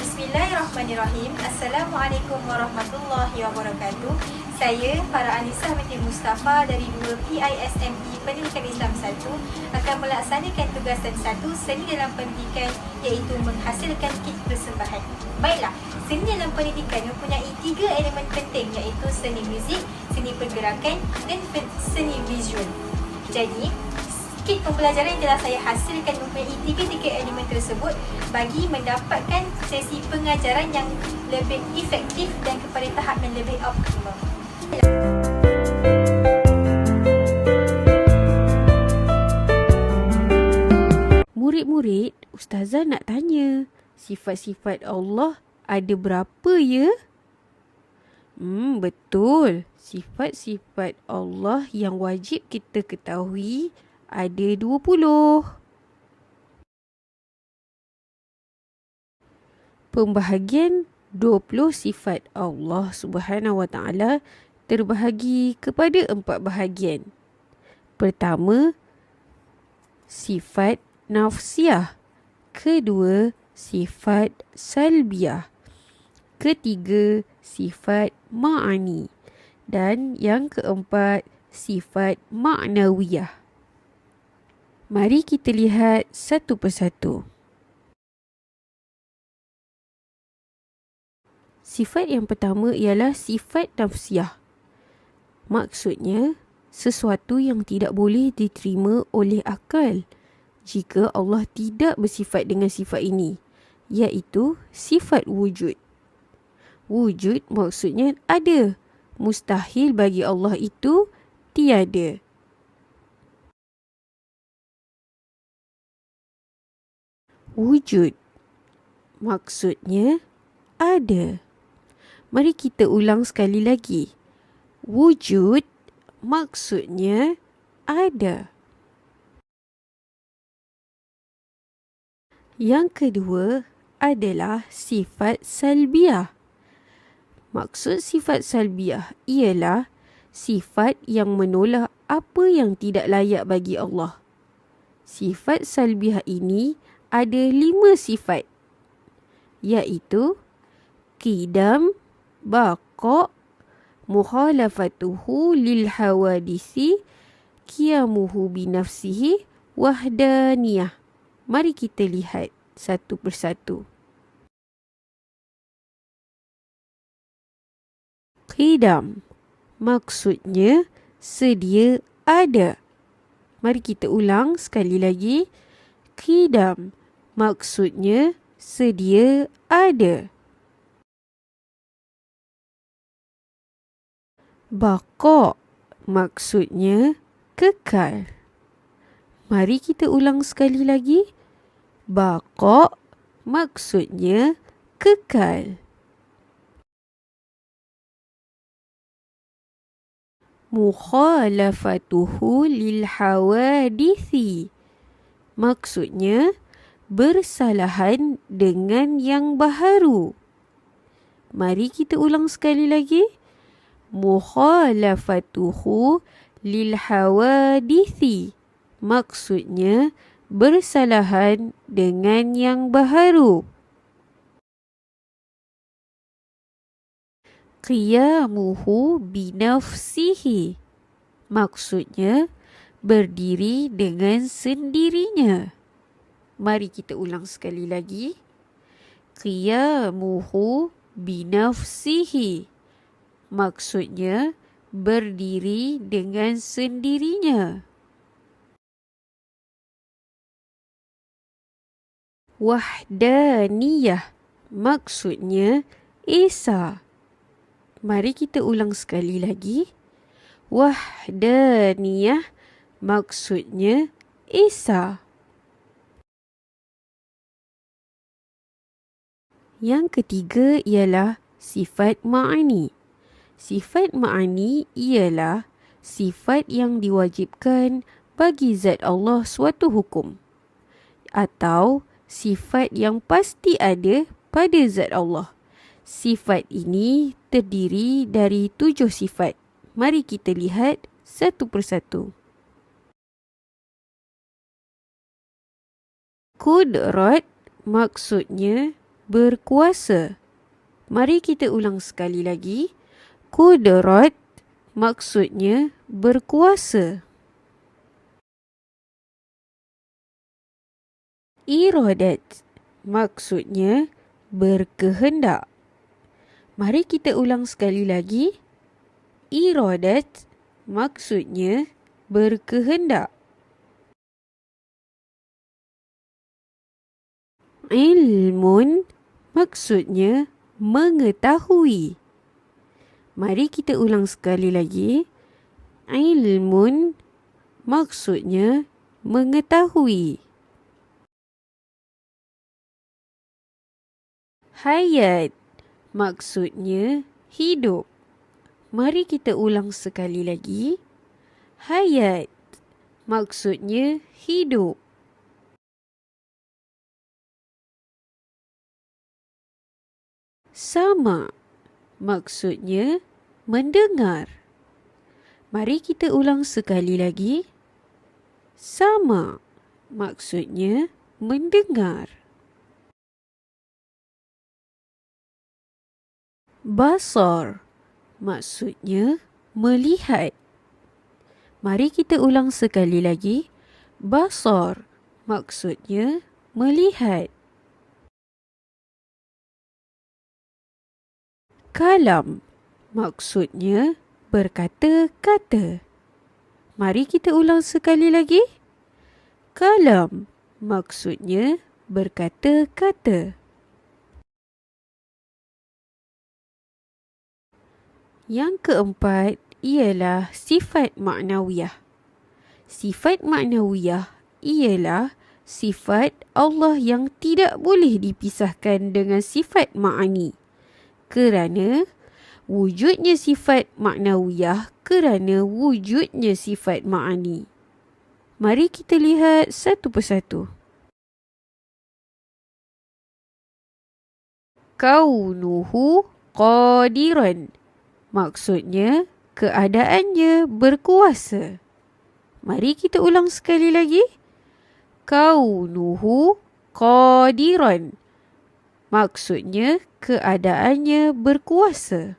Bismillahirrahmanirrahim. Assalamualaikum warahmatullahi wabarakatuh. Saya Farah Anissa binti Mustafa dari 2 PISME Pendidikan Islam 1 akan melaksanakan tugasan 1 seni dalam pendidikan, iaitu menghasilkan kit persembahan. Baiklah, seni dalam pendidikan mempunyai 3 elemen penting, iaitu seni muzik, seni pergerakan dan seni visual. Jadi, kit pembelajaran yang telah saya hasilkan mempunyai 3 elemen tersebut bagi mendapatkan sesi pengajaran yang lebih efektif dan kepada tahap yang lebih optimal. Murid-murid, Ustazah nak tanya, sifat-sifat Allah ada berapa ya? Betul. Sifat-sifat Allah yang wajib kita ketahui ada 20. Pembahagian 20 sifat Allah Subhanahu Wa Taala terbahagi kepada 4 bahagian. Pertama, sifat nafsiyah. Kedua, sifat salbiyah. Ketiga, sifat ma'ani. Dan yang keempat, sifat ma'nawiyah. Mari kita lihat satu persatu. Sifat yang pertama ialah sifat nafsiyah. Maksudnya, sesuatu yang tidak boleh diterima oleh akal jika Allah tidak bersifat dengan sifat ini, iaitu sifat wujud. Wujud maksudnya ada. Mustahil bagi Allah itu tiada. Wujud maksudnya ada. Mari kita ulang sekali lagi. Wujud maksudnya ada. Yang kedua adalah sifat salbiyah. Maksud sifat salbiyah ialah sifat yang menolak apa yang tidak layak bagi Allah. Sifat salbiyah ini ada 5 sifat, iaitu qidam, baqa', mukhalafatuhu lil hawadisi, qiyamuhu binafsihi, wahdaniyah. Mari kita lihat satu persatu. Qidam maksudnya sedia ada. Mari kita ulang sekali lagi. Qidam maksudnya sedia ada. Baqa' maksudnya kekal. Mari kita ulang sekali lagi. Baqa' maksudnya kekal. Mukhalafatuhu lil hawadithi maksudnya bersalahan dengan yang baharu. Mari kita ulang sekali lagi. Mukhalafatuhu lil hawadithi maksudnya bersalahan dengan yang baharu. Qiyamuhu binafsihi maksudnya berdiri dengan sendirinya. Mari kita ulang sekali lagi. Qiyamuhu binafsihi maksudnya berdiri dengan sendirinya. Wahdaniyah maksudnya esa. Mari kita ulang sekali lagi. Wahdaniyah maksudnya esa. Yang ketiga ialah sifat ma'ani. Sifat ma'ani ialah sifat yang diwajibkan bagi zat Allah suatu hukum, atau sifat yang pasti ada pada zat Allah. Sifat ini terdiri dari 7 sifat. Mari kita lihat satu persatu. Qudrat maksudnya berkuasa. Mari kita ulang sekali lagi. Qudrat maksudnya berkuasa. Iradat maksudnya berkehendak. Mari kita ulang sekali lagi. Iradat maksudnya berkehendak. Ilmun maksudnya mengetahui. Mari kita ulang sekali lagi. Ilmun maksudnya mengetahui. Hayat maksudnya hidup. Mari kita ulang sekali lagi. Hayat maksudnya hidup. Sama maksudnya mendengar. Mari kita ulang sekali lagi. Sama maksudnya mendengar. Basar maksudnya melihat. Mari kita ulang sekali lagi. Basar maksudnya melihat. Kalam maksudnya berkata-kata. Mari kita ulang sekali lagi. Kalam maksudnya berkata-kata. Yang keempat ialah sifat ma'nawiyah. Sifat ma'nawiyah ialah sifat Allah yang tidak boleh dipisahkan dengan sifat ma'ani. Kerana wujudnya sifat ma'nawiyah kerana wujudnya sifat ma'ani. Mari kita lihat satu persatu. Kaunuhu qadiran. Maksudnya, keadaannya berkuasa. Mari kita ulang sekali lagi. Kaunuhu qadiran. Maksudnya, keadaannya berkuasa.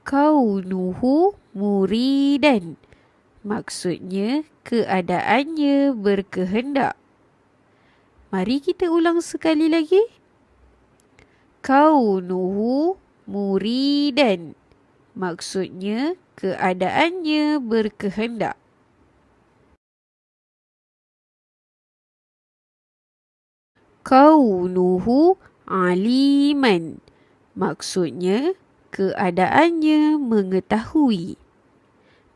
Kaunuhu muridan. Maksudnya, keadaannya berkehendak. Mari kita ulang sekali lagi. Kaunuhu muridan. Maksudnya, keadaannya berkehendak. Kaunuhu aliman. Maksudnya, keadaannya mengetahui.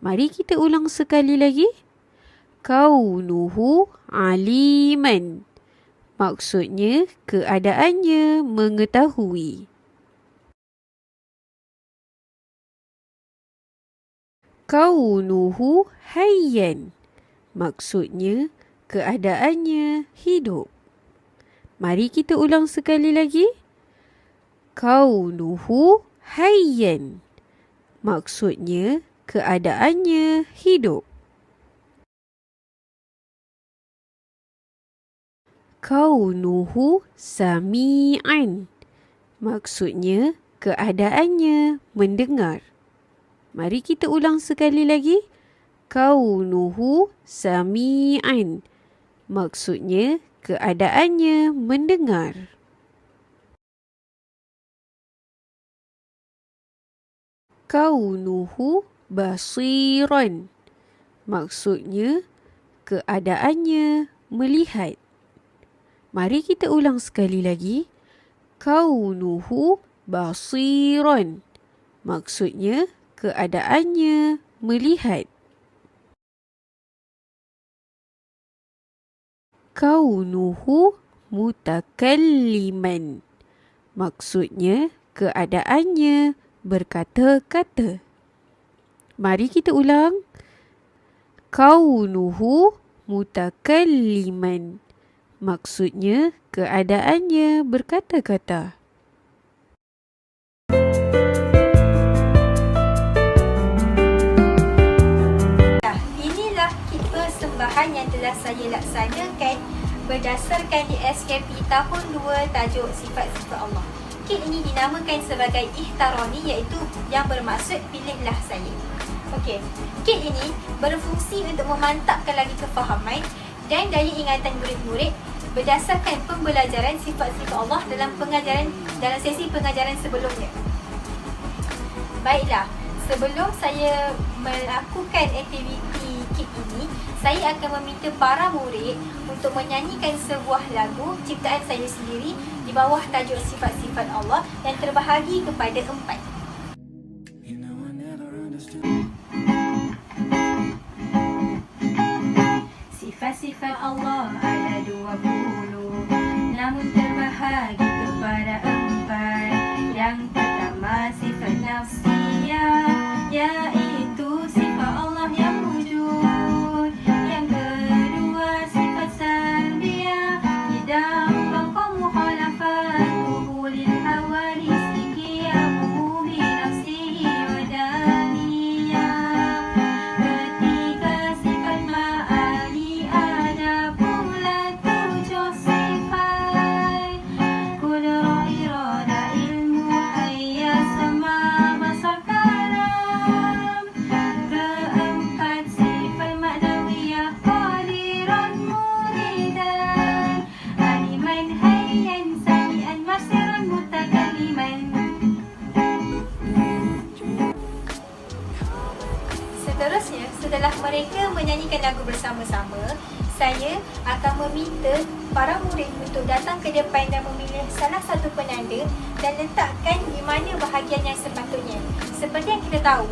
Mari kita ulang sekali lagi. Kaunuhu aliman. Maksudnya, keadaannya mengetahui. Kaunuhu hayyan. Maksudnya, keadaannya hidup. Mari kita ulang sekali lagi. Kaunuhu hayyan. Maksudnya, keadaannya hidup. Kaunuhu sami'an. Maksudnya, keadaannya mendengar. Mari kita ulang sekali lagi. Kaunuhu sami'an. Maksudnya, keadaannya mendengar. Kaunuhu basiran. Maksudnya, keadaannya melihat. Mari kita ulang sekali lagi. Kaunuhu basiran. Maksudnya, keadaannya melihat. Kaunuhu mutakalliman. Maksudnya, keadaannya berkata-kata. Mari kita ulang. Kaunuhu mutakalliman. Maksudnya, keadaannya berkata-kata. yang telah saya laksanakan berdasarkan di SKP tahun 2 tajuk sifat-sifat Allah. Kit ini dinamakan sebagai Ihtaroni, iaitu yang bermaksud pilihlah saya. Okey, kit ini berfungsi untuk memantapkan lagi kefahaman dan daya ingatan murid-murid berdasarkan pembelajaran sifat-sifat Allah dalam sesi pengajaran sebelumnya. Baiklah, sebelum saya melakukan aktiviti kit ini, saya akan meminta para murid untuk menyanyikan sebuah lagu ciptaan saya sendiri di bawah tajuk sifat-sifat Allah yang terbahagi kepada 4. Sifat-sifat Allah ada 20, namun terbahagi kepada 4. Yang pertama sifat nafsiyah, iaitu sifat Allah yang wujud. Yang kedua sifat salbiyah, idam kaum mukhalafatuhu lil hawadis qiyamuhu bi nafsihi wa daniyah. Ketiga sifat ma'ani, ada pula 7 sifat: kudra, irada, ilmu, hayya, sama, basar, kalam. Keempat sifat ma'nawiyah, qadiran, muridan, aliman, hayyan, sami'an, basiran, mutakalliman. Seterusnya, setelah mereka menyanyikan lagu bersama-sama, saya akan meminta para murid untuk datang ke depan dan memilih salah satu penanda dan letakkan di mana bahagian yang sepatutnya. Seperti yang kita tahu,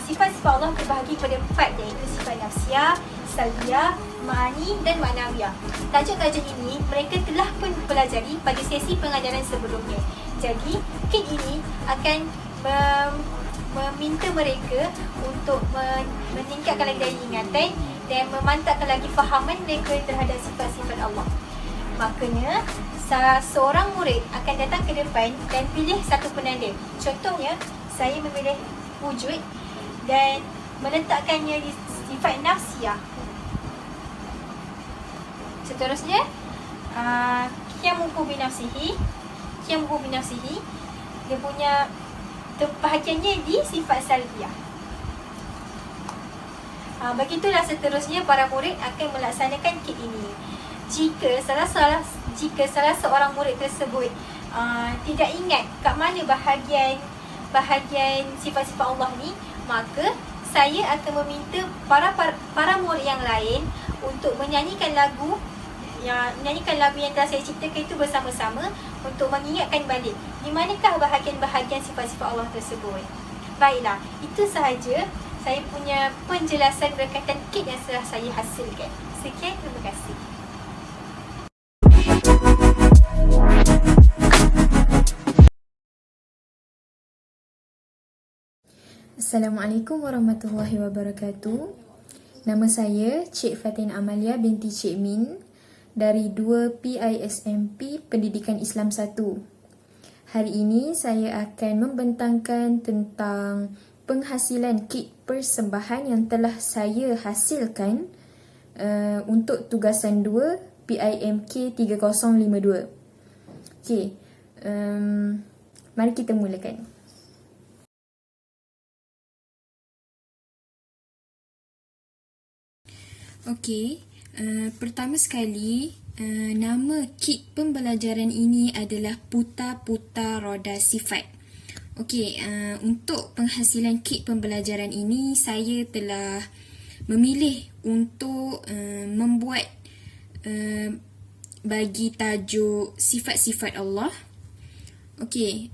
sifat-sifat Allah terbahagi pada 4, iaitu sifat nafsiyah, salbiyah, ma'ani dan ma'nawiyah. Tajuk-tajuk ini mereka telah pun pelajari pada sesi pengajaran sebelumnya. Jadi, kit ini akan meminta mereka untuk meningkatkan lagi daya ingatan dan memantapkan lagi fahaman mereka terhadap sifat-sifat Allah. Makanya, seorang murid akan datang ke depan dan pilih satu penanda. Contohnya, saya memilih wujud dan meletakkannya di sifat nafsiyah. Seterusnya, qiyamuhu bi nafsihi. Dia punya bahagiannya di sifat salbiyah. Begitulah seterusnya para murid akan melaksanakan kit ini. Jika salah seorang murid tersebut tidak ingat kat mana bahagian sifat-sifat Allah ni, maka saya akan meminta para murid yang lain untuk menyanyikan lagu yang telah saya ciptakan itu bersama-sama untuk mengingatkan balik di manakah bahagian-bahagian sifat-sifat Allah tersebut. Baiklah, itu sahaja saya punya penjelasan berkaitan kit yang telah saya hasilkan. Sekian, terima kasih. Assalamualaikum warahmatullahi wabarakatuh. Nama saya Cik Fatin Amalia binti Cik Min dari 2 PISMP Pendidikan Islam 1. Hari ini saya akan membentangkan tentang penghasilan kit persembahan yang telah saya hasilkan untuk tugasan 2 PIMK 3052. Okey, mari kita mulakan. Okey, pertama sekali, nama kit pembelajaran ini adalah Putar-Putar Roda Sifat. Okey, untuk penghasilan kit pembelajaran ini, saya telah memilih untuk membuat bagi tajuk sifat-sifat Allah. Okey,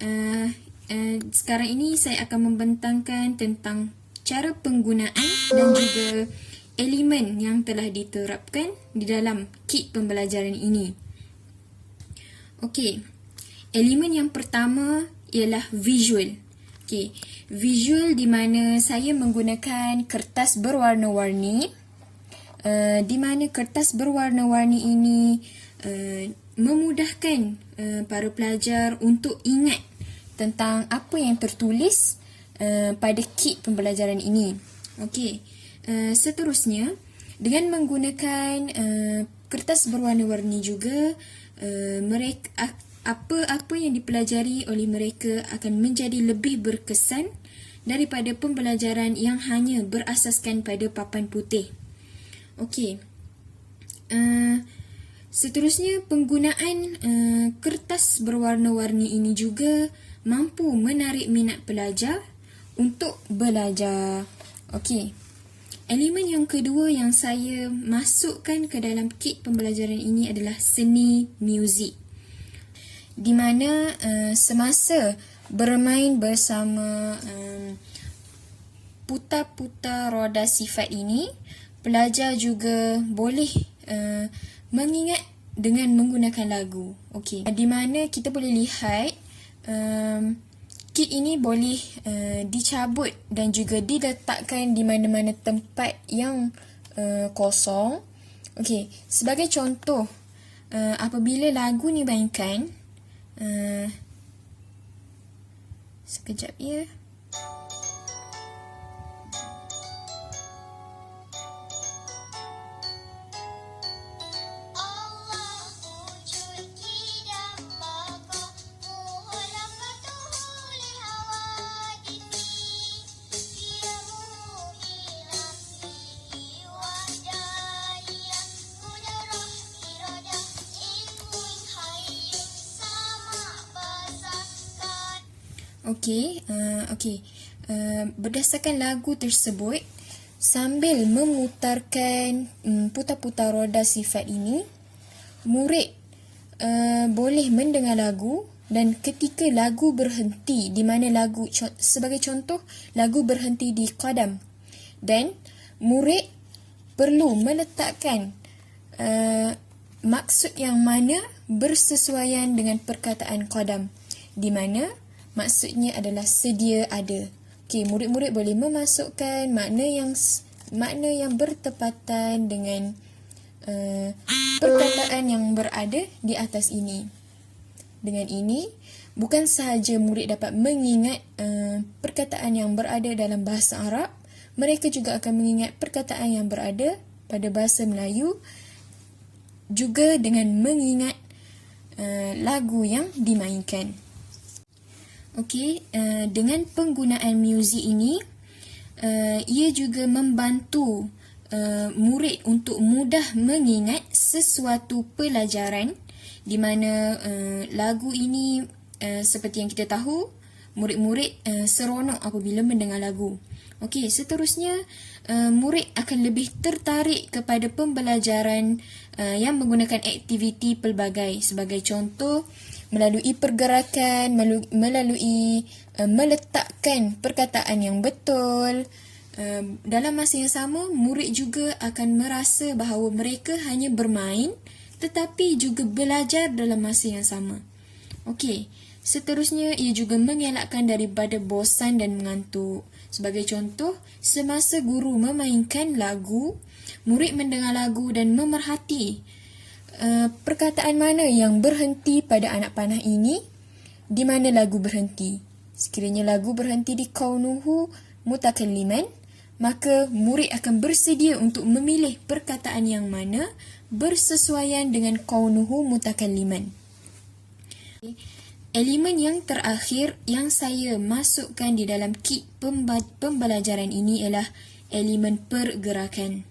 sekarang ini saya akan membentangkan tentang cara penggunaan dan juga elemen yang telah diterapkan di dalam kit pembelajaran ini. Okey, elemen yang pertama ialah visual. Okey, visual di mana saya menggunakan kertas berwarna-warni, di mana kertas berwarna-warni ini memudahkan para pelajar untuk ingat tentang apa yang pada kit pembelajaran ini. Okey. Seterusnya, Dengan menggunakan kertas berwarna-warni juga, mereka apa yang dipelajari oleh mereka akan menjadi lebih berkesan daripada pembelajaran yang hanya berasaskan pada papan putih. Okey. Seterusnya, penggunaan kertas berwarna-warni ini juga mampu menarik minat pelajar untuk belajar. Okey. Elemen yang kedua yang saya masukkan ke dalam kit pembelajaran ini adalah seni muzik. Di mana semasa bermain bersama putar-putar roda sifat ini, pelajar juga boleh mengingat dengan menggunakan lagu. Okey. Di mana kita boleh lihat kit ini boleh dicabut dan juga diletakkan di mana-mana tempat yang kosong. Okey, sebagai contoh, apabila lagu ni mainkan, sekejap ya. Okey. Berdasarkan lagu tersebut, sambil memutarkan putar-putar roda sifat ini, murid boleh mendengar lagu, dan ketika lagu berhenti, di mana lagu, sebagai contoh, lagu berhenti di qadam, dan murid perlu meletakkan maksud yang mana bersesuaian dengan perkataan qadam, di mana maksudnya adalah sedia ada. Okey, murid-murid boleh memasukkan makna yang bertepatan dengan perkataan yang berada di atas ini. Dengan ini, bukan sahaja murid dapat mengingat perkataan yang berada dalam bahasa Arab, mereka juga akan mengingat perkataan yang berada pada bahasa Melayu, juga dengan mengingat lagu yang dimainkan. Okey, dengan penggunaan muzik ini, ia juga membantu murid untuk mudah mengingat sesuatu pelajaran, di mana lagu ini, seperti yang kita tahu, murid-murid seronok apabila mendengar lagu. Okey, seterusnya, murid akan lebih tertarik kepada pembelajaran yang menggunakan aktiviti pelbagai. Sebagai contoh, melalui pergerakan, melalui meletakkan perkataan yang betul. Dalam masa yang sama, murid juga akan merasa bahawa mereka hanya bermain tetapi juga belajar dalam masa yang sama. Okey, seterusnya ia juga mengelakkan daripada bosan dan mengantuk. Sebagai contoh, semasa guru memainkan lagu, murid mendengar lagu dan memerhati perkataan mana yang berhenti pada anak panah ini, di mana lagu berhenti. Sekiranya lagu berhenti di kaunuhu mutakalliman, maka murid akan bersedia untuk memilih perkataan yang mana bersesuaian dengan kaunuhu mutakalliman. Elemen yang terakhir yang saya masukkan di dalam kit pembelajaran ini ialah elemen pergerakan.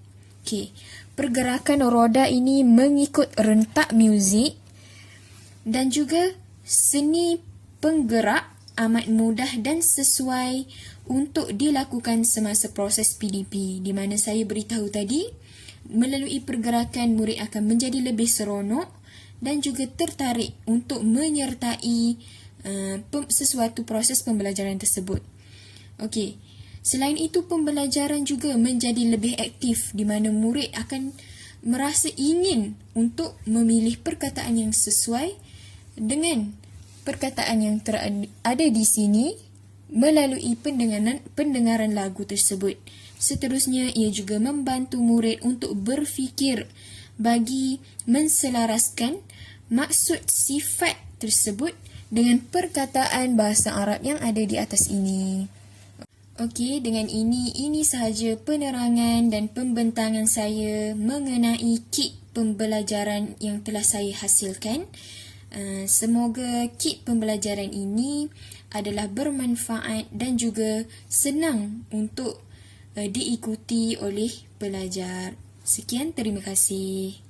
Okey. Pergerakan roda ini mengikut rentak muzik, dan juga seni penggerak amat mudah dan sesuai untuk dilakukan semasa proses PDP, di mana saya beritahu tadi, melalui pergerakan murid akan menjadi lebih seronok dan juga tertarik untuk menyertai sesuatu proses pembelajaran tersebut. Okey. Selain itu, pembelajaran juga menjadi lebih aktif, di mana murid akan merasa ingin untuk memilih perkataan yang sesuai dengan perkataan yang ada di sini melalui pendengaran lagu tersebut. Seterusnya, ia juga membantu murid untuk berfikir bagi menselaraskan maksud sifat tersebut dengan perkataan bahasa Arab yang ada di atas ini. Okey, dengan ini sahaja penerangan dan pembentangan saya mengenai kit pembelajaran yang telah saya hasilkan. Semoga kit pembelajaran ini adalah bermanfaat dan juga senang untuk diikuti oleh pelajar. Sekian, terima kasih.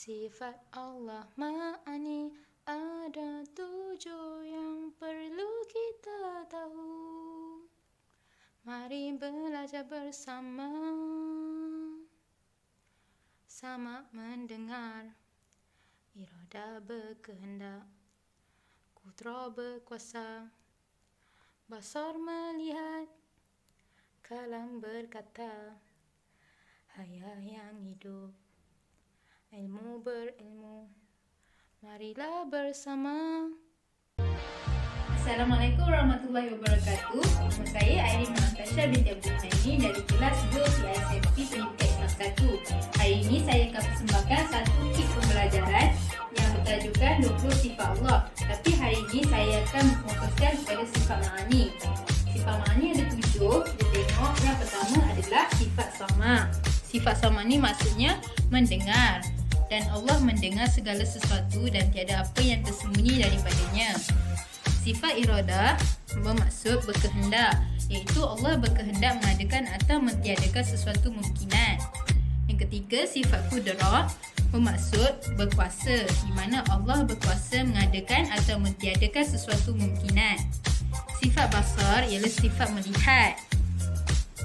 Sifat Allah ma'ani ada 7 yang perlu kita tahu. Mari belajar bersama. Sama mendengar, irada berkehendak, kudra berkuasa, basar melihat, kalam berkata, haya yang hidup, ilmu berilmu, marilah bersama. Assalamualaikum warahmatullahi wabarakatuh. Nama saya Airin Natasha binti Abdul Haini dari kelas 2 PISMP Pendidikan Islam 1. Hari ini saya akan persembahkan satu kit pembelajaran yang bertajukan 20 sifat Allah. Tapi hari ini saya akan memfokuskan kepada sifat ma'ani. Sifat ma'ani ada 7. Kita tengok yang pertama adalah sifat sama'. Sifat sama' ni maksudnya mendengar. Dan Allah mendengar segala sesuatu dan tiada apa yang tersembunyi daripadanya. Sifat iradah bermaksud berkehendak, iaitu Allah berkehendak mengadakan atau mentiadakan sesuatu mungkinan. Yang ketiga, sifat kudrah bermaksud berkuasa, di mana Allah berkuasa mengadakan atau mentiadakan sesuatu mungkinan. Sifat basar ialah sifat melihat,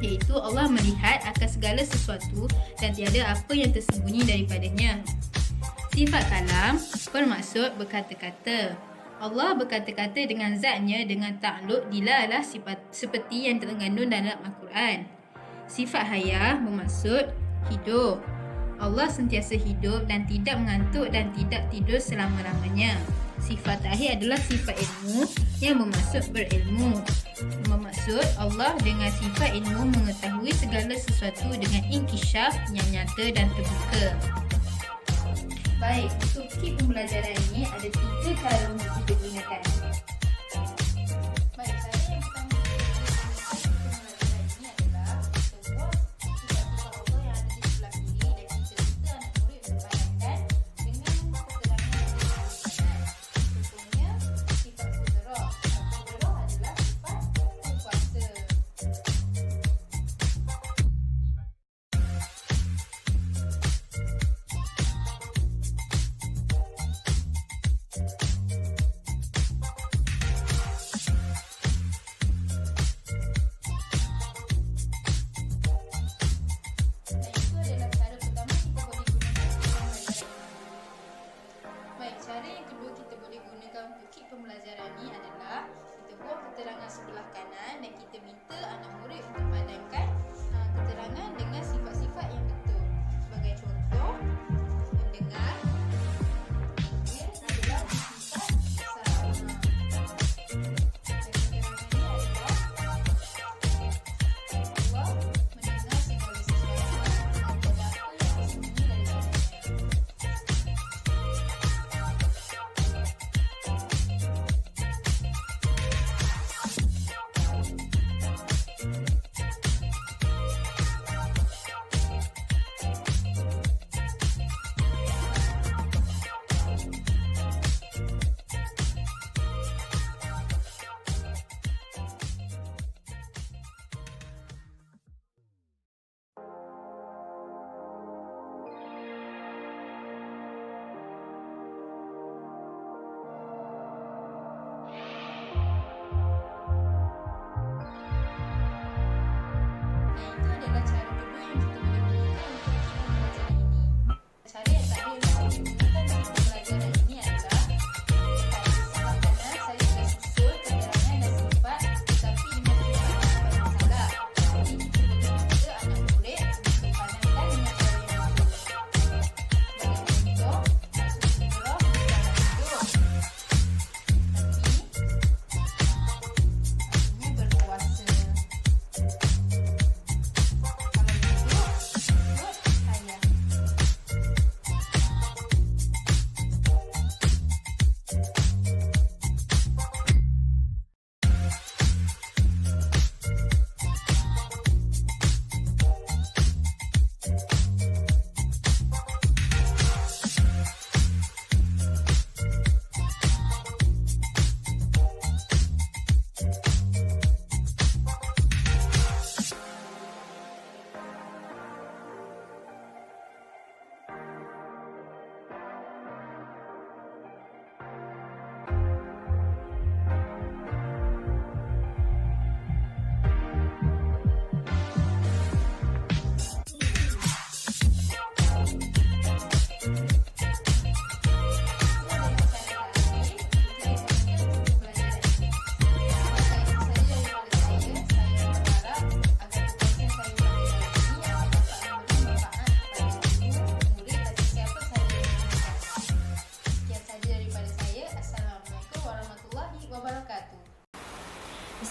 iaitu Allah melihat akan segala sesuatu dan tiada apa yang tersembunyi daripadanya. Sifat kalam bermaksud berkata-kata. Allah berkata-kata dengan zatnya dengan takluk dilalah sifat seperti yang terkandung dalam Al-Quran. Sifat haya bermaksud hidup. Allah sentiasa hidup dan tidak mengantuk dan tidak tidur selama-lamanya. Sifat terakhir adalah sifat ilmu yang bermaksud berilmu. Bermaksud Allah dengan sifat ilmu mengetahui segala sesuatu dengan inkisyaf yang nyata dan terbuka. Baik, untuk kit pembelajaran ini ada 3 cara untuk kita gunakan. Baik, cara yang pertama pembelajaran ini adalah sebuah sifat-sifat Allah yang ada di sebelah kiri dan kita anak murid berbayangkan dengan keterangan yang diberikan. Contohnya, sifat kudrah. Kudrah adalah sifat berkuasa.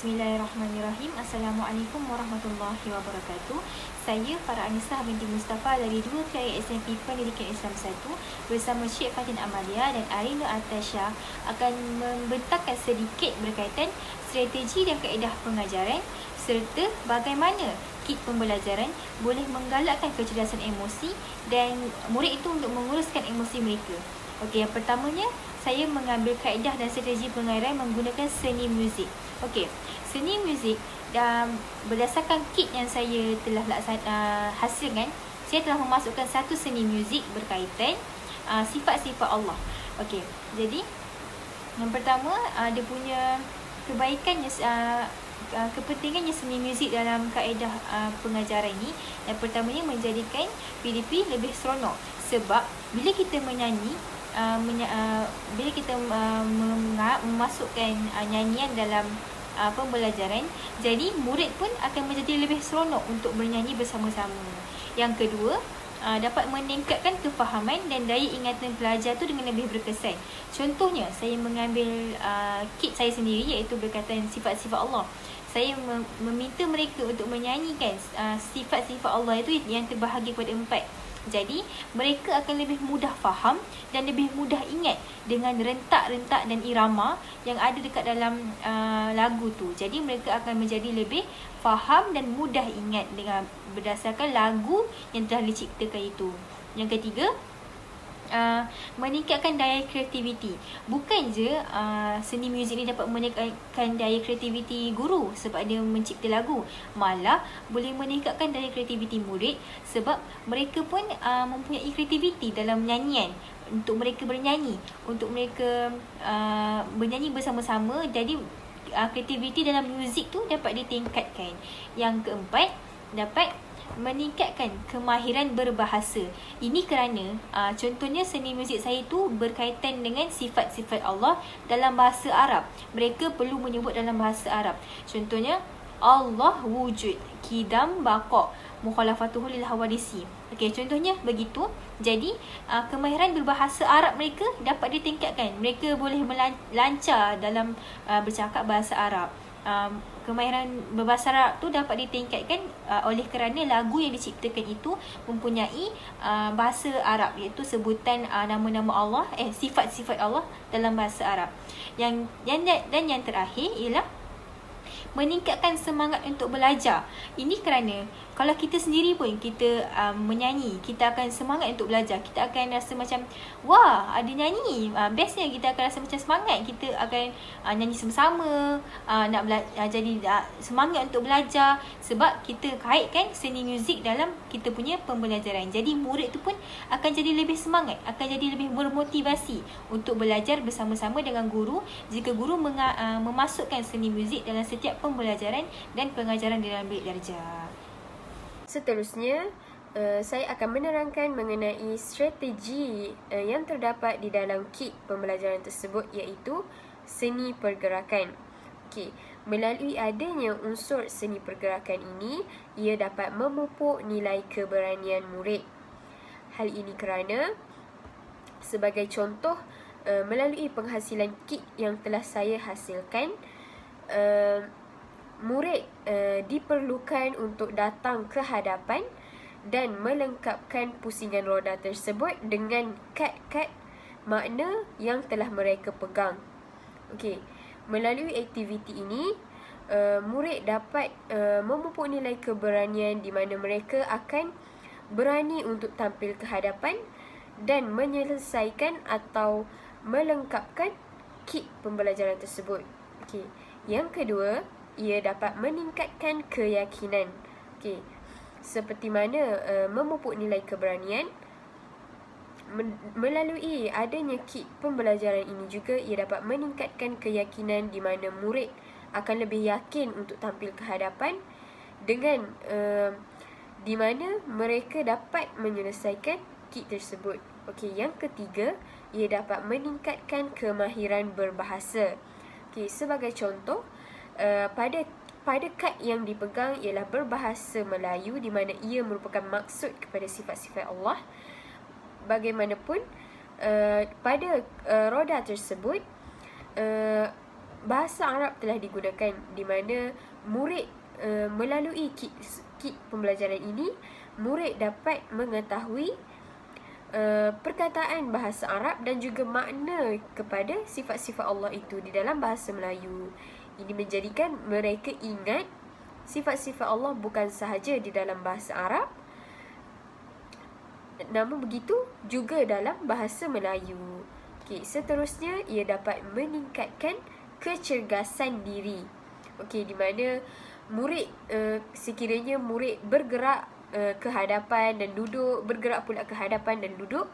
Bismillahirrahmanirrahim. Assalamualaikum warahmatullahi wabarakatuh. Saya Farah Anisa binti Mustafa dari 2 PISMP Pendidikan Islam 1 bersama Syed Fatin Amalia dan Arina Atasha akan membentangkan sedikit berkaitan strategi dan kaedah pengajaran serta bagaimana kit pembelajaran boleh menggalakkan kecerdasan emosi dan murid itu untuk menguruskan emosi mereka. Okey, yang pertamanya saya mengambil kaedah dan strategi pengajaran menggunakan seni muzik. Okey, seni muzik dan berdasarkan kit yang saya telah hasilkan, saya telah memasukkan satu seni muzik berkaitan sifat-sifat Allah. Okey, jadi yang pertama dia punya kebaikannya, kepentingannya seni muzik dalam kaedah pengajaran ini. Yang pertamanya menjadikan PDP lebih seronok, sebab bila kita menyanyi, bila kita memasukkan nyanyian dalam pembelajaran, jadi murid pun akan menjadi lebih seronok untuk bernyanyi bersama-sama. Yang kedua, dapat meningkatkan kefahaman dan daya ingatan pelajar tu dengan lebih berkesan. Contohnya, saya mengambil kit saya sendiri iaitu berkaitan sifat-sifat Allah. Saya meminta mereka untuk menyanyikan sifat-sifat Allah itu yang terbahagi kepada 4. Jadi, mereka akan lebih mudah faham dan lebih mudah ingat dengan rentak-rentak dan irama yang ada dekat dalam lagu tu. Jadi, mereka akan menjadi lebih faham dan mudah ingat dengan berdasarkan lagu yang telah diciptakan itu. Yang ketiga, meningkatkan daya kreativiti. Bukan je seni muzik ni dapat meningkatkan daya kreativiti guru sebab dia mencipta lagu, malah boleh meningkatkan daya kreativiti murid sebab mereka pun mempunyai kreativiti dalam nyanyian. Untuk mereka bernyanyi, untuk mereka bernyanyi bersama-sama, jadi kreativiti dalam muzik tu dapat ditingkatkan. Yang keempat, dapat meningkatkan kemahiran berbahasa. Ini kerana contohnya seni muzik saya tu berkaitan dengan sifat-sifat Allah dalam bahasa Arab. Mereka perlu menyebut dalam bahasa Arab. Contohnya, Allah wujud, kidam baqa', mukhalafatuhu lil hawadisi. Okey, contohnya begitu. Jadi kemahiran berbahasa Arab mereka dapat ditingkatkan. Mereka boleh lancar dalam bercakap bahasa Arab. Kemahiran berbahasa Arab tu dapat ditingkatkan oleh kerana lagu yang diciptakan itu mempunyai bahasa Arab, iaitu sebutan nama-nama Allah, sifat-sifat Allah dalam bahasa Arab. Yang terakhir ialah meningkatkan semangat untuk belajar. Ini kerana kalau kita sendiri pun kita menyanyi, kita akan semangat untuk belajar. Kita akan rasa macam, wah, ada nyanyi, bestnya kita akan rasa macam semangat. Kita akan nyanyi sama-sama, nak jadi semangat untuk belajar sebab kita kaitkan seni muzik dalam kita punya pembelajaran. Jadi murid tu pun akan jadi lebih semangat, akan jadi lebih bermotivasi untuk belajar bersama-sama dengan guru jika guru memasukkan seni muzik dalam setiap pembelajaran dan pengajaran dalam bilik darjah. Seterusnya, saya akan menerangkan mengenai strategi yang terdapat di dalam kit pembelajaran tersebut, iaitu seni pergerakan. Okey, melalui adanya unsur seni pergerakan ini, ia dapat memupuk nilai keberanian murid. Hal ini kerana, sebagai contoh, melalui penghasilan kit yang telah saya hasilkan, murid diperlukan untuk datang ke hadapan dan melengkapkan pusingan roda tersebut dengan kad-kad makna yang telah mereka pegang. Okey, melalui aktiviti ini, murid dapat memupuk nilai keberanian di mana mereka akan berani untuk tampil ke hadapan dan menyelesaikan atau melengkapkan kit pembelajaran tersebut. Okey, yang kedua, ia dapat meningkatkan keyakinan. Okey, seperti mana memupuk nilai keberanian, melalui adanya kit pembelajaran ini juga ia dapat meningkatkan keyakinan di mana murid akan lebih yakin untuk tampil ke hadapan dengan di mana mereka dapat menyelesaikan kit tersebut. Okey, yang ketiga, ia dapat meningkatkan kemahiran berbahasa. Okey, sebagai contoh, pada kad yang dipegang ialah berbahasa Melayu di mana ia merupakan maksud kepada sifat-sifat Allah. Bagaimanapun, pada roda tersebut bahasa Arab telah digunakan di mana murid melalui kit pembelajaran ini, murid dapat mengetahui perkataan bahasa Arab dan juga makna kepada sifat-sifat Allah itu di dalam bahasa Melayu. Ini menjadikan mereka ingat sifat-sifat Allah bukan sahaja di dalam bahasa Arab, namun begitu juga dalam bahasa Melayu. Okey, seterusnya ia dapat meningkatkan kecergasan diri. Okey, di mana murid sekiranya murid bergerak ke hadapan dan duduk, bergerak pula ke hadapan dan duduk,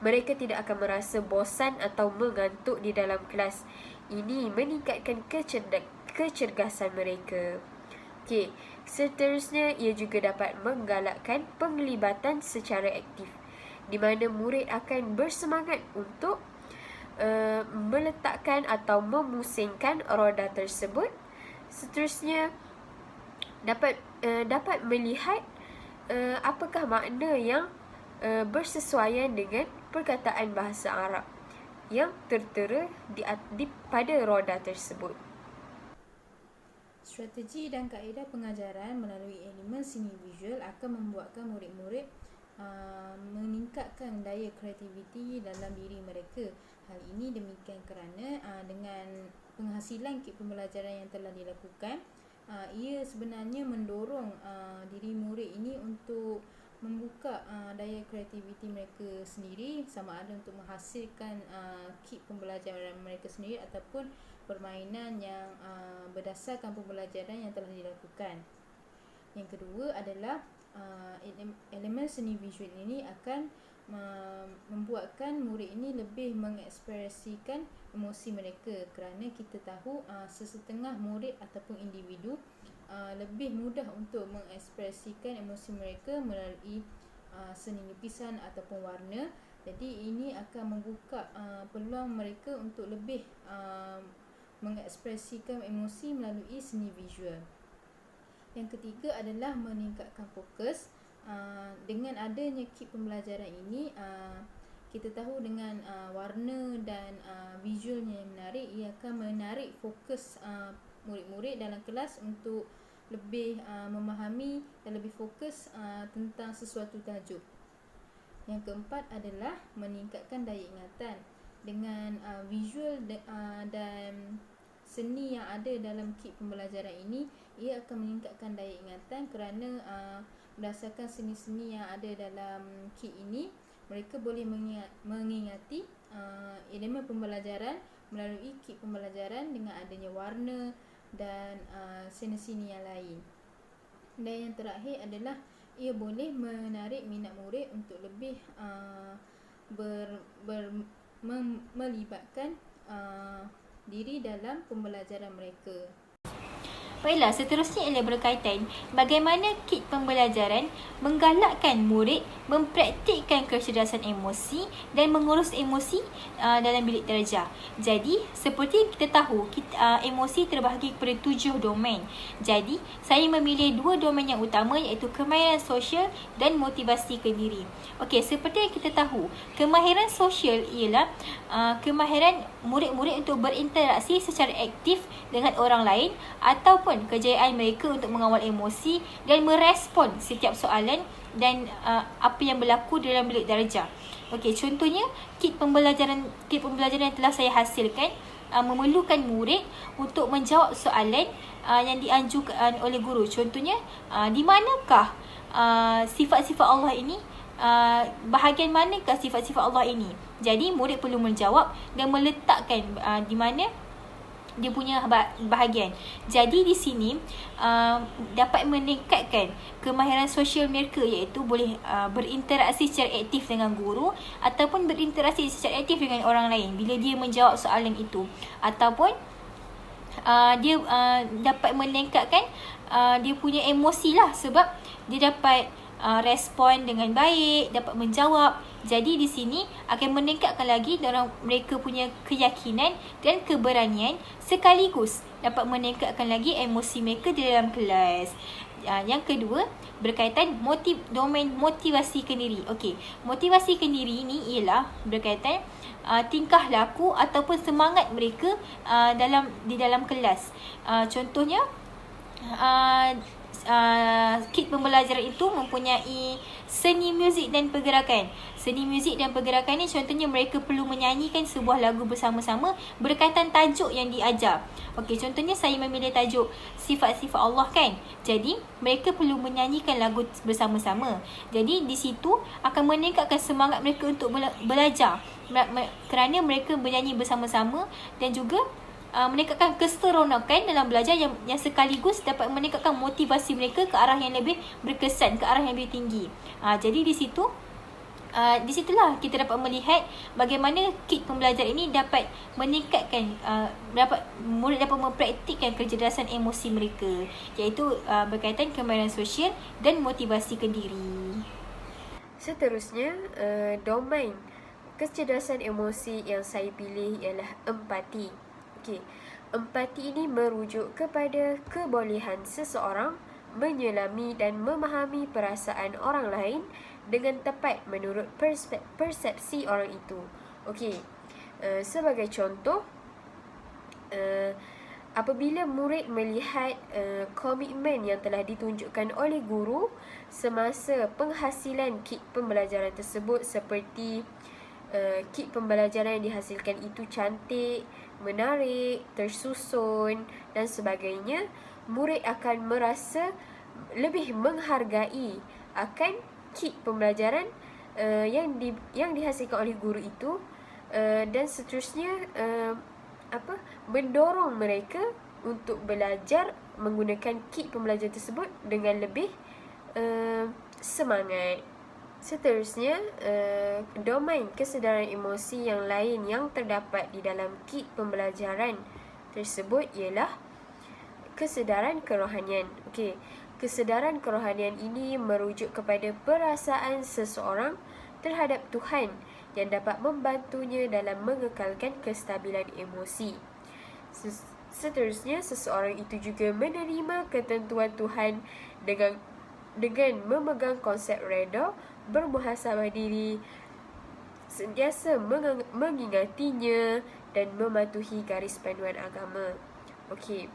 mereka tidak akan merasa bosan atau mengantuk di dalam kelas. Ini meningkatkan kecergasan mereka. Okey, seterusnya ia juga dapat menggalakkan penglibatan secara aktif, di mana murid akan bersemangat untuk meletakkan atau memusingkan roda tersebut. Seterusnya dapat melihat apakah makna yang bersesuaian dengan perkataan bahasa Arab yang tertera pada roda tersebut. Strategi dan kaedah pengajaran melalui elemen seni visual akan membuatkan murid-murid meningkatkan daya kreativiti dalam diri mereka. Hal ini demikian kerana dengan penghasilan kit pembelajaran yang telah dilakukan, ia sebenarnya mendorong diri murid ini untuk membuka daya kreativiti mereka sendiri, sama ada untuk menghasilkan kit pembelajaran mereka sendiri ataupun permainan yang berdasarkan pembelajaran yang telah dilakukan. Yang kedua adalah elemen seni visual ini akan membuatkan murid ini lebih mengekspresikan emosi mereka, kerana kita tahu sesetengah murid ataupun individu lebih mudah untuk mengekspresikan emosi mereka melalui seni lukisan ataupun warna. Jadi ini akan membuka peluang mereka untuk lebih mengekspresikan emosi melalui seni visual. Yang ketiga adalah meningkatkan fokus. Dengan adanya kit pembelajaran ini, kita tahu dengan warna dan visualnya yang menarik, ia akan menarik fokus murid-murid dalam kelas untuk lebih memahami dan lebih fokus tentang sesuatu tajuk. Yang keempat adalah meningkatkan daya ingatan. Dengan visual dan seni yang ada dalam kit pembelajaran ini, ia akan meningkatkan daya ingatan kerana berdasarkan seni-seni yang ada dalam kit ini, mereka boleh mengingati elemen pembelajaran melalui kit pembelajaran dengan adanya warna dan seni-seni yang lain. Dan yang terakhir adalah ia boleh menarik minat murid untuk lebih melibatkan diri dalam pembelajaran mereka. Baiklah, seterusnya ialah berkaitan bagaimana kit pembelajaran menggalakkan murid mempraktikkan kecerdasan emosi dan mengurus emosi dalam bilik darjah. Jadi, seperti kita tahu, emosi terbahagi kepada 7 domain. Jadi, saya memilih 2 domain yang utama, iaitu kemahiran sosial dan motivasi ke diri. Okey, seperti yang kita tahu, kemahiran sosial ialah kemahiran murid-murid untuk berinteraksi secara aktif dengan orang lain ataupun kejayaan mereka untuk mengawal emosi dan merespon setiap soalan dan apa yang berlaku dalam bilik darjah. Okey, contohnya kit pembelajaran yang telah saya hasilkan memerlukan murid untuk menjawab soalan yang dianjurkan oleh guru. Contohnya, di manakah sifat-sifat Allah ini? Bahagian manakah sifat-sifat Allah ini? Jadi murid perlu menjawab dan meletakkan di mana dia punya bahagian. Jadi di sini dapat meningkatkan kemahiran sosial mereka, iaitu boleh berinteraksi secara aktif dengan guru ataupun berinteraksi secara aktif dengan orang lain bila dia menjawab soalan itu, ataupun dia dapat meningkatkan dia punya emosi lah, sebab dia dapat respon dengan baik, dapat menjawab. Jadi di sini akan meningkatkan lagi mereka punya keyakinan dan keberanian, sekaligus dapat meningkatkan lagi emosi mereka di dalam kelas. Yang kedua, berkaitan domain motivasi kendiri. Okey, motivasi kendiri ni ialah berkaitan tingkah laku ataupun semangat mereka di dalam kelas. Contohnya, kit pembelajaran itu mempunyai seni muzik dan pergerakan. Seni muzik dan pergerakan ni contohnya mereka perlu menyanyikan sebuah lagu bersama-sama berkaitan tajuk yang diajar. Okey, contohnya saya memilih tajuk sifat-sifat Allah kan. Jadi, mereka perlu menyanyikan lagu bersama-sama. Jadi, di situ akan meningkatkan semangat mereka untuk belajar. Kerana mereka bernyanyi bersama-sama dan juga meningkatkan keseronokan dalam belajar yang sekaligus dapat meningkatkan motivasi mereka ke arah yang lebih berkesan, ke arah yang lebih tinggi. Jadi di situlah kita dapat melihat bagaimana kit pembelajaran ini dapat meningkatkan murid dapat mempraktikkan kecerdasan emosi mereka, iaitu berkaitan kemahiran sosial dan motivasi kendiri. Seterusnya, domain kecerdasan emosi yang saya pilih ialah empati. Okey, empati ini merujuk kepada kebolehan seseorang menyelami dan memahami perasaan orang lain dengan tepat menurut persepsi orang itu. Okey, sebagai contoh, apabila murid melihat komitmen yang telah ditunjukkan oleh guru semasa penghasilan kit pembelajaran tersebut, seperti kit pembelajaran yang dihasilkan itu cantik, menarik, tersusun dan sebagainya, murid akan merasa lebih menghargai akan kit pembelajaran yang dihasilkan oleh guru itu, dan seterusnya mendorong mereka untuk belajar menggunakan kit pembelajaran tersebut dengan lebih semangat. Seterusnya, domain kesedaran emosi yang lain yang terdapat di dalam kit pembelajaran tersebut ialah kesedaran kerohanian. Okey, kesedaran kerohanian ini merujuk kepada perasaan seseorang terhadap Tuhan yang dapat membantunya dalam mengekalkan kestabilan emosi. Seterusnya, seseorang itu juga menerima ketentuan Tuhan dengan memegang konsep reda, bermuhasabah diri, sentiasa mengingatinya dan mematuhi garis panduan agama. Okey,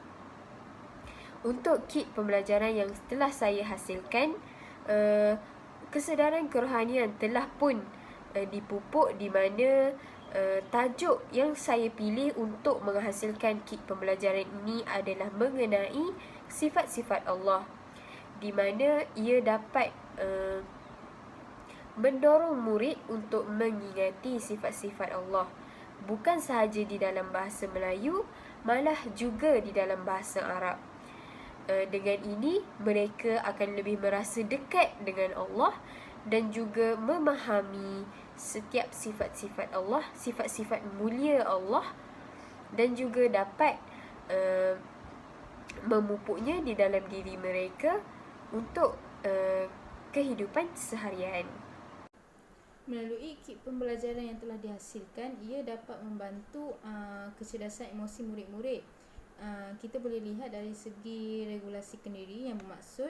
untuk kit pembelajaran yang telah saya hasilkan, kesedaran kerohanian telah pun dipupuk, di mana tajuk yang saya pilih untuk menghasilkan kit pembelajaran ini adalah mengenai sifat-sifat Allah, di mana ia dapat mendorong murid untuk mengingati sifat-sifat Allah, bukan sahaja di dalam bahasa Melayu, malah juga di dalam bahasa Arab. Dengan ini, mereka akan lebih merasa dekat dengan Allah dan juga memahami setiap sifat-sifat Allah, sifat-sifat mulia Allah, dan juga dapat memupuknya di dalam diri mereka untuk kehidupan seharian. Melalui kit pembelajaran yang telah dihasilkan, ia dapat membantu kecerdasan emosi murid-murid. Kita boleh lihat dari segi regulasi kendiri, yang bermaksud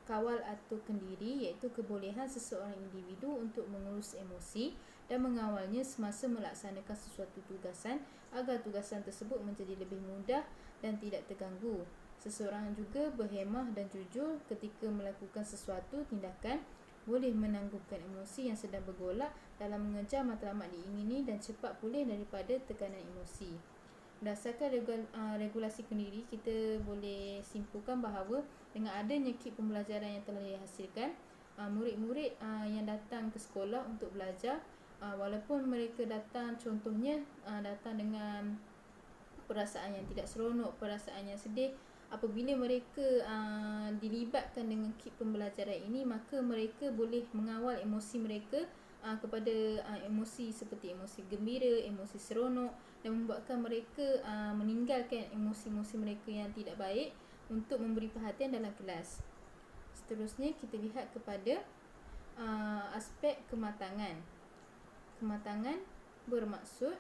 kawal atau kendiri, iaitu kebolehan seseorang individu untuk mengurus emosi dan mengawalnya semasa melaksanakan sesuatu tugasan agar tugasan tersebut menjadi lebih mudah dan tidak terganggu. Seseorang juga berhemah dan jujur ketika melakukan sesuatu tindakan, boleh menangguhkan emosi yang sedang bergolak dalam mengejar matlamat diingini dan cepat pulih daripada tekanan emosi. Berdasarkan regulasi kendiri, kita boleh simpulkan bahawa dengan adanya kit pembelajaran yang telah dihasilkan, murid-murid yang datang ke sekolah untuk belajar, walaupun mereka datang, contohnya datang dengan perasaan yang tidak seronok, perasaan yang sedih, apabila mereka dilibatkan dengan kit pembelajaran ini, maka mereka boleh mengawal emosi mereka kepada emosi seperti emosi gembira, emosi seronok, dan membuatkan mereka meninggalkan emosi-emosi mereka yang tidak baik untuk memberi perhatian dalam kelas. Seterusnya, kita lihat kepada aspek kematangan. Kematangan bermaksud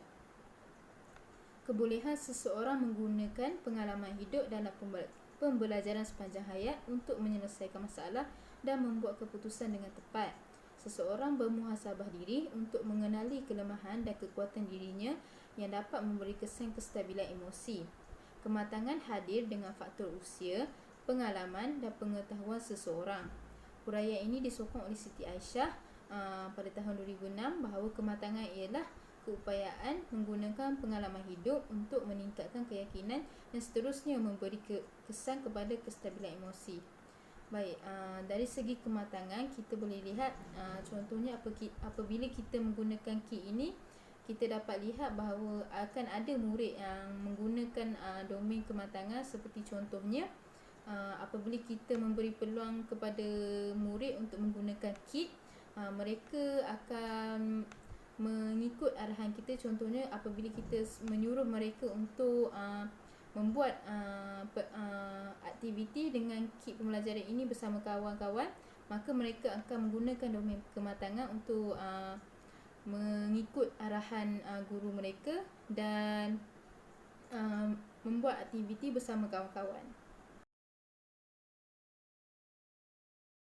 kebolehan seseorang menggunakan pengalaman hidup dalam pembelajaran sepanjang hayat untuk menyelesaikan masalah dan membuat keputusan dengan tepat. Seseorang bermuhasabah diri untuk mengenali kelemahan dan kekuatan dirinya yang dapat memberi kesan kestabilan emosi. Kematangan hadir dengan faktor usia, pengalaman dan pengetahuan seseorang. Huraian ini disokong oleh Siti Aisyah pada tahun 2006 bahawa kematangan ialah keupayaan menggunakan pengalaman hidup untuk meningkatkan keyakinan dan seterusnya memberi kesan kepada kestabilan emosi. Baik, dari segi kematangan kita boleh lihat contohnya apabila kita menggunakan key ini, kita dapat lihat bahawa akan ada murid yang menggunakan domain kematangan seperti contohnya apabila kita memberi peluang kepada murid untuk menggunakan kit, mereka akan mengikut arahan kita. Contohnya apabila kita menyuruh mereka untuk membuat aktiviti dengan kit pembelajaran ini bersama kawan-kawan, maka mereka akan menggunakan domain kematangan untuk mengikut arahan guru mereka dan membuat aktiviti bersama kawan-kawan.